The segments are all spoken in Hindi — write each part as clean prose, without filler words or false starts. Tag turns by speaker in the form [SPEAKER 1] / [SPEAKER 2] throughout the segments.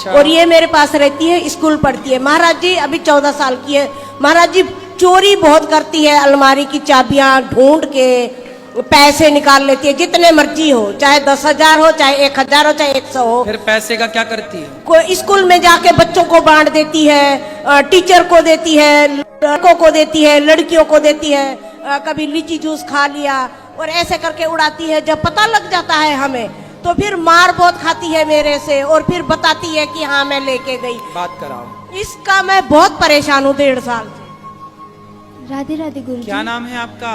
[SPEAKER 1] अच्छा।
[SPEAKER 2] और ये मेरे पास रहती है, स्कूल पढ़ती है। महाराज जी अभी 14 साल की है। महाराज जी चोरी बहुत करती है, अलमारी की चाबियां ढूंढ के पैसे निकाल लेती है, जितने मर्जी हो, चाहे 10,000 हो, चाहे 1,000 हो, चाहे 100 हो।
[SPEAKER 1] फिर पैसे का क्या करती है?
[SPEAKER 2] कोई स्कूल में जाके बच्चों को बांट देती है, टीचर को देती है, लड़कों को देती है, लड़कियों को देती है। कभी लीची जूस खा लिया और ऐसे करके उड़ाती है। जब पता लग जाता है हमें तो फिर मार बहुत खाती है मेरे से, और फिर बताती है कि हाँ मैं लेके गई।
[SPEAKER 1] बात कराओ।
[SPEAKER 2] इसका मैं बहुत परेशान हूँ 1.5 साल से।
[SPEAKER 3] राधे राधे गुरुजी।
[SPEAKER 1] क्या नाम है आपका?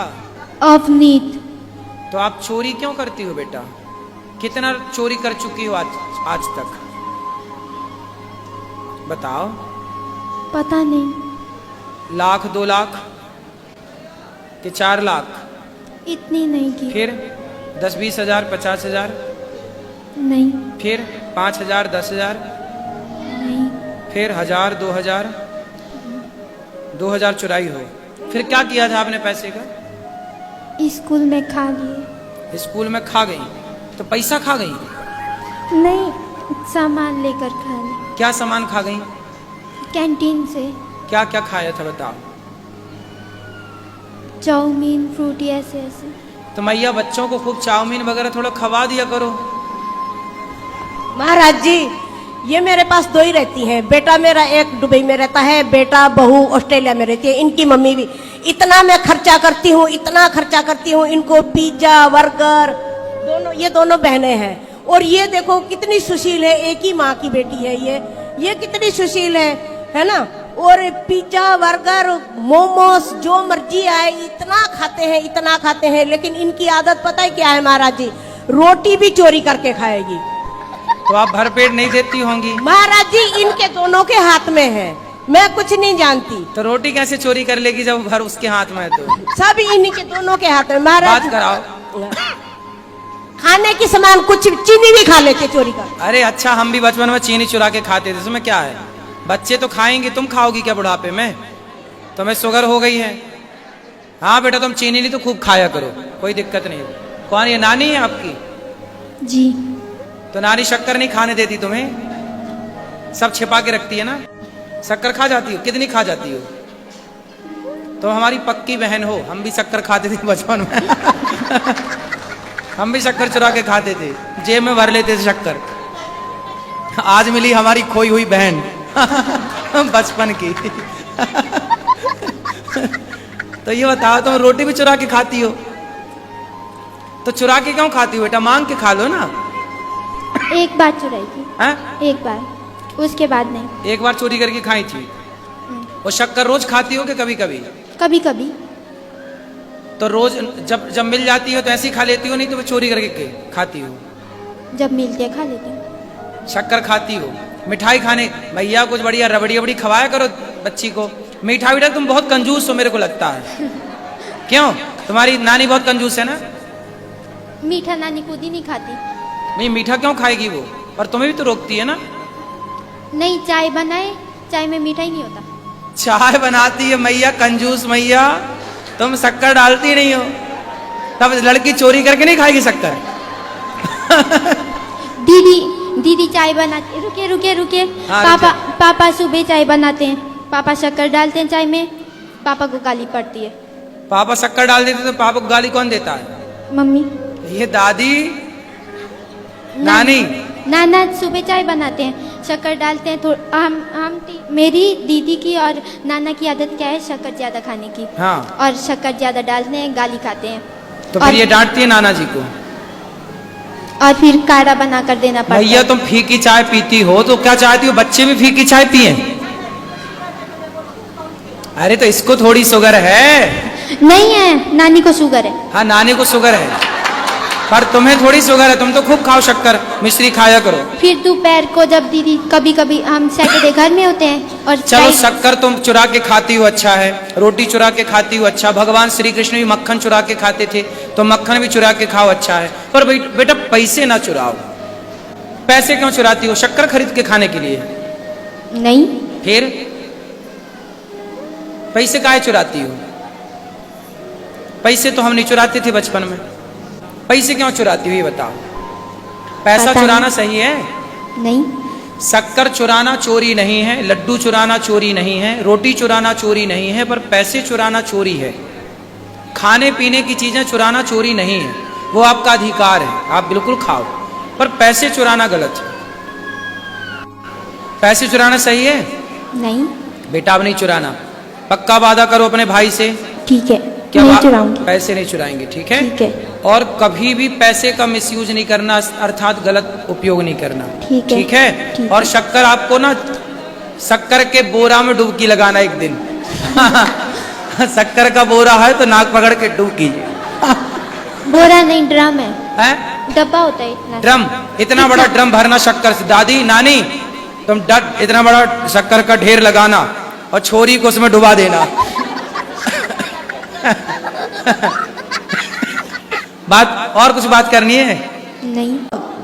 [SPEAKER 3] अवनीत।
[SPEAKER 1] तो आप चोरी क्यों करती हो बेटा? कितना चोरी कर चुकी हो आज तक? बताओ।
[SPEAKER 3] पता नहीं।
[SPEAKER 1] 1,00,000, 2,00,000 कि 4 लाख?
[SPEAKER 3] इतनी नहीं की।
[SPEAKER 1] फिर 10-20 हजार, 50 हजार?
[SPEAKER 3] नहीं।
[SPEAKER 1] फिर 5,000, 10,000?
[SPEAKER 3] नहीं।
[SPEAKER 1] फिर 1,000, 2,000? 2,000 चुराई हो। फिर क्या किया था आपने पैसे का?
[SPEAKER 3] स्कूल में खा लिए।
[SPEAKER 1] स्कूल में खा गई? तो पैसा खा गई?
[SPEAKER 3] नहीं, सामान लेकर खा लिए।
[SPEAKER 1] क्या सामान खा गई?
[SPEAKER 3] कैंटीन से।
[SPEAKER 1] क्या क्या खाया था बताओ?
[SPEAKER 3] चाउमीन, फ्रूटी, ऐसे ऐसे।
[SPEAKER 1] तो मैया बच्चों को खूब चाउमीन वगैरह थोड़ा खवा दिया करो।
[SPEAKER 2] महाराज जी ये मेरे पास 2 ही रहती हैं। बेटा मेरा एक दुबई में रहता है, बेटा बहू ऑस्ट्रेलिया में रहती है। इनकी मम्मी भी। इतना मैं खर्चा करती हूँ, इतना खर्चा करती हूँ इनको, पिज्जा बर्गर, ये दोनों बहनें हैं। और ये देखो कितनी सुशील है, एक ही माँ की बेटी है ये कितनी सुशील है ना। और पिज्जा बर्गर मोमोस जो मर्जी आए इतना खाते हैं। लेकिन इनकी आदत पता है क्या है महाराज जी? रोटी भी चोरी करके खाएगी।
[SPEAKER 1] तो आप भर पेट नहीं देती होंगी?
[SPEAKER 2] महाराज जी इनके दोनों के हाथ में है, मैं कुछ नहीं जानती।
[SPEAKER 1] तो रोटी कैसे चोरी कर लेगी जब भर उसके हाथ में है? तो
[SPEAKER 2] सब इन्हीं के दोनों के हाथ में। महाराज
[SPEAKER 1] बात कराओ।
[SPEAKER 2] खाने की सामान कुछ चीनी भी खा लेते चोरी कर।
[SPEAKER 1] अरे अच्छा, हम भी बचपन में चीनी चुरा के खाते थे, इसमें क्या है? बच्चे तो खाएंगे, तुम खाओगी क्या बुढ़ापे में? तुम्हें शुगर हो गई है? हाँ बेटा तुम चीनी नहीं तो खूब खाया करो, कोई दिक्कत नहीं। कौन ये नानी है आपकी?
[SPEAKER 3] जी।
[SPEAKER 1] तो नानी शक्कर नहीं खाने देती तुम्हें? सब छिपा के रखती है ना? शक्कर खा जाती हो? कितनी खा जाती हो? तो हमारी पक्की बहन हो। हम भी शक्कर खाते थे बचपन में। हम भी शक्कर चुरा के खाते थे, जेब में भर लेते थे शक्कर। आज मिली हमारी खोई हुई बहन बचपन की। तो ये बताओ तुम रोटी भी चुरा के खाती हो? तो चुरा के क्यों खाती हो बेटा? मांग के खा लो ना।
[SPEAKER 3] एक बार चुराई थी।
[SPEAKER 1] है?
[SPEAKER 3] एक बार, उसके बाद नहीं।
[SPEAKER 1] एक बार चोरी करके खाई थी। और शक्कर रोज खाती हो कि कभी कभी?
[SPEAKER 3] कभी कभी।
[SPEAKER 1] तो रोज जब मिल जाती हो तो ऐसी खा लेती हो, नहीं तो चोरी करके खाती हो?
[SPEAKER 3] जब मिलती है खा लेती हूँ।
[SPEAKER 1] शक्कर खाती हो? मिठाई खाने भैया कुछ बढ़िया रबड़ी वबड़ी खवाया करो बच्ची को। मीठा वीठा तुम बहुत कंजूस हो मेरे को लगता है। क्यों? तुम्हारी नानी बहुत कंजूस है ना?
[SPEAKER 3] मीठा नानी खुद ही नहीं खाती।
[SPEAKER 1] नहीं मीठा क्यों खाएगी वो? और तुम्हें भी तो रोकती है ना?
[SPEAKER 3] नहीं, चाय बनाए, चाय में मीठा ही नहीं होता।
[SPEAKER 1] चाय बनाती है मैया, कंजूस मैया। तुम शक्कर डालती नहीं हो, तब लड़की चोरी करके नहीं खाएगी शक्कर।
[SPEAKER 3] दीदी चाय बनाती। रुके।
[SPEAKER 1] हाँ,
[SPEAKER 3] पापा सुबह चाय बनाते हैं, पापा शक्कर डालते हैं चाय में, पापा को गाली पड़ती है।
[SPEAKER 1] पापा शक्कर डाल देते तो पापा को गाली कौन देता है?
[SPEAKER 3] मम्मी।
[SPEAKER 1] ये दादी नानी।
[SPEAKER 3] नाना सुबह चाय बनाते हैं, शक्कर डालते हैं। मेरी दीदी की और नाना की आदत क्या है? शक्कर ज्यादा खाने की।
[SPEAKER 1] हाँ।
[SPEAKER 3] और शक्कर ज्यादा डालते हैं, गाली खाते हैं।
[SPEAKER 1] तो फिर ये डांटती है नाना जी को?
[SPEAKER 3] और फिर काढ़ा बना कर देना पड़ता है।
[SPEAKER 1] भैया तुम फीकी चाय पीती हो तो क्या चाहती हो बच्चे भी फीकी चाय पिए? अरे तो इसको थोड़ी शुगर है।
[SPEAKER 3] नहीं है, नानी को शुगर है।
[SPEAKER 1] हाँ नानी को शुगर है, पर तुम्हें थोड़ी शुगर है। तुम तो खूब खाओ शक्कर, मिश्री खाया करो।
[SPEAKER 3] फिर दोपहर को जब दीदी कभी हम सैटरडे घर में होते हैं और
[SPEAKER 1] चलो शक्कर तुम चुरा के खाती हो अच्छा है, रोटी चुरा के खाती हो अच्छा। भगवान श्री कृष्ण भी मक्खन चुरा के खाते थे, तो मक्खन भी चुरा के खाओ अच्छा है। पर बेटा पैसे ना चुराओ। पैसे क्यों चुराती हो? शक्कर खरीद के खाने के लिए?
[SPEAKER 3] नहीं।
[SPEAKER 1] फिर पैसे काहे चुराती हो? पैसे तो हम नहीं चुराते थे बचपन में। पैसे क्यों चुराती हो ये बताओ? पैसा चुराना सही है?
[SPEAKER 3] नहीं।
[SPEAKER 1] शक्कर चुराना चोरी नहीं है, लड्डू चुराना चोरी नहीं है, रोटी चुराना चोरी नहीं है, पर पैसे चुराना चोरी है। खाने पीने की चीजें चुराना चोरी नहीं है, वो आपका अधिकार है, आप बिल्कुल खाओ, पर पैसे चुराना गलत है। पैसे चुराना सही है?
[SPEAKER 3] नहीं।
[SPEAKER 1] बेटा अब नहीं चुराना, पक्का वादा करो अपने भाई से।
[SPEAKER 3] ठीक है,
[SPEAKER 1] क्या
[SPEAKER 3] नहीं चुराऊंगी।
[SPEAKER 1] पैसे नहीं चुराएंगे, ठीक है?
[SPEAKER 3] ठीक है।
[SPEAKER 1] और कभी भी पैसे का मिसयूज नहीं करना, अर्थात गलत उपयोग नहीं करना,
[SPEAKER 3] ठीक है।
[SPEAKER 1] ठीक है?
[SPEAKER 3] ठीक
[SPEAKER 1] और शक्कर आपको ना, शक्कर के बोरा में डुबकी लगाना एक दिन। शक्कर का बोरा है तो नाक पकड़ के डुबकी।
[SPEAKER 3] बोरा नहीं, ड्रम है,
[SPEAKER 1] हैं?
[SPEAKER 3] डब्बा होता है इतना।
[SPEAKER 1] ड्रम, इतना बड़ा ड्रम भरना शक्कर से। दादी नानी तुम डट इतना बड़ा शक्कर का ढेर लगाना और छोरी को उसमें डुबा देना। बात और कुछ बात करनी है?
[SPEAKER 3] नहीं।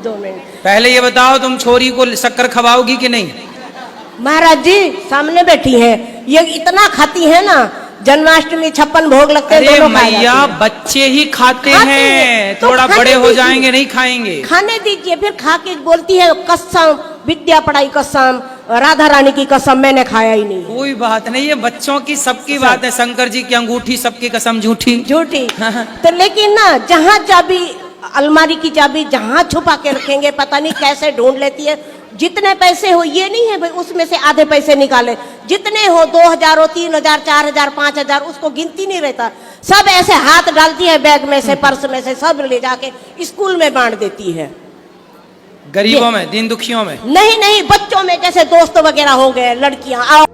[SPEAKER 2] 2 मिनट।
[SPEAKER 1] पहले ये बताओ, तुम छोरी को शक्कर खवाओगी कि नहीं?
[SPEAKER 2] महाराज जी सामने बैठी हैं, ये इतना खाती है ना, जन्माष्टमी 56 भोग लगते हैं,
[SPEAKER 1] अरे
[SPEAKER 2] दोनों खा
[SPEAKER 1] मैया,
[SPEAKER 2] जाती हैं।
[SPEAKER 1] बच्चे ही खाते हैं,
[SPEAKER 2] तो
[SPEAKER 1] थोड़ा
[SPEAKER 2] खाने
[SPEAKER 1] बड़े हो
[SPEAKER 2] दीजिए।
[SPEAKER 1] जाएंगे नहीं खाएंगे।
[SPEAKER 2] खाने दीजिए, फिर खा के बोलती है कसम, विद्या पढ़ाई कसम, राधा रानी की कसम, मैंने खाया ही नहीं।
[SPEAKER 1] कोई बात नहीं, ये बच्चों की सबकी बात है। शंकर जी की अंगूठी सबकी कसम झूठी।
[SPEAKER 2] झूठी। तो लेकिन ना, जहाँ चाबी, अलमारी की चाबी जहाँ छुपा के रखेंगे, पता नहीं कैसे ढूंढ लेती है। जितने पैसे हो, ये नहीं है भाई उसमें से आधे पैसे निकाले, जितने हो 2000 हो, 3000, 4000, 5000, उसको गिनती नहीं रहता। सब ऐसे हाथ डालती है बैग में से, पर्स में से, सब ले जाके स्कूल में बांट देती है।
[SPEAKER 1] गरीबों में, दीन दुखियों में
[SPEAKER 2] नहीं नहीं, बच्चों में, जैसे दोस्त वगैरह हो गए, लड़कियां आओ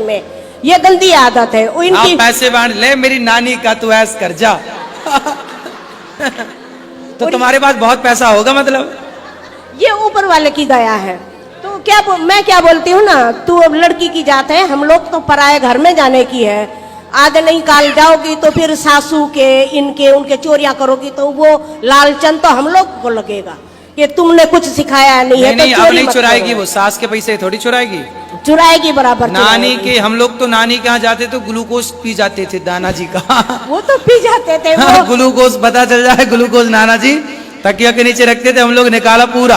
[SPEAKER 2] में, ये गंदी आदत है
[SPEAKER 1] आप
[SPEAKER 2] इनकी।
[SPEAKER 1] पैसे बांट ले, मेरी नानी का तू ऐस कर जा। तो तुम्हारे पास बहुत पैसा होगा मतलब?
[SPEAKER 2] ये ऊपर वाले की दया है। तो मैं क्या बोलती हूँ ना, तू अब लड़की की जात है, हम लोग तो पराए घर में जाने की है। आज नहीं काल जाओगी तो फिर सासू के, इनके, उनके चोरियां करोगी तो वो लालचन तो हम लोग को लगेगा कि तुमने कुछ सिखाया नहीं है।
[SPEAKER 1] नहीं,
[SPEAKER 2] तो
[SPEAKER 1] अब
[SPEAKER 2] चोरी
[SPEAKER 1] नहीं
[SPEAKER 2] मत
[SPEAKER 1] चुराएगी
[SPEAKER 2] करो।
[SPEAKER 1] वो, सास के पैसे थोड़ी चुराएगी।
[SPEAKER 2] चुराएगी बराबर।
[SPEAKER 1] नानी
[SPEAKER 2] चुराएगी।
[SPEAKER 1] के, हम लोग तो नानी के यहाँ जाते तो ग्लूकोज पी जाते थे, दाना जी का।
[SPEAKER 2] वो तो पी जाते थे वो।
[SPEAKER 1] ग्लूकोज पता चल जाए, ग्लूकोज नाना जी तकिया के नीचे रखते थे, हम लोग निकाला पूरा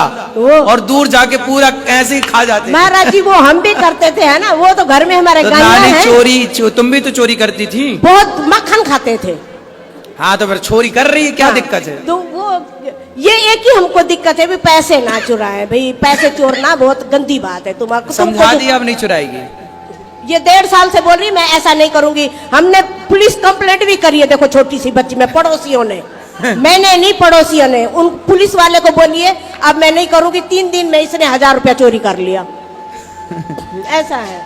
[SPEAKER 1] और दूर जाके पूरा ऐसे ही खा जाते थे।
[SPEAKER 2] महाराज जी वो हम भी करते थे, है ना, वो तो घर में हमारे
[SPEAKER 1] तो
[SPEAKER 2] गायें
[SPEAKER 1] नानी
[SPEAKER 2] हैं।
[SPEAKER 1] तुम भी तो चोरी करती थी।
[SPEAKER 2] बहुत मक्खन खाते थे।
[SPEAKER 1] हाँ तो फिर चोरी कर रही है, क्या
[SPEAKER 2] हाँ,
[SPEAKER 1] दिक्कत है?
[SPEAKER 2] तो वो ये एक ही हमको दिक्कत है, भी पैसे ना चुराए भाई, पैसे चोरना बहुत गंदी बात है। तुमको
[SPEAKER 1] समझा दिया, अब नहीं चुराएगी।
[SPEAKER 2] ये 1.5 साल से बोल रही मैं ऐसा नहीं करूंगी। हमने पुलिस कंप्लेंट भी करी है, देखो छोटी सी बच्ची में, पड़ोसियों ने। मैंने नहीं, पड़ोसियों ने। उन पुलिस वाले को बोलिए अब मैं नहीं करूंगी। 3 दिन में इसने 1000 रुपया चोरी कर लिया। ऐसा है।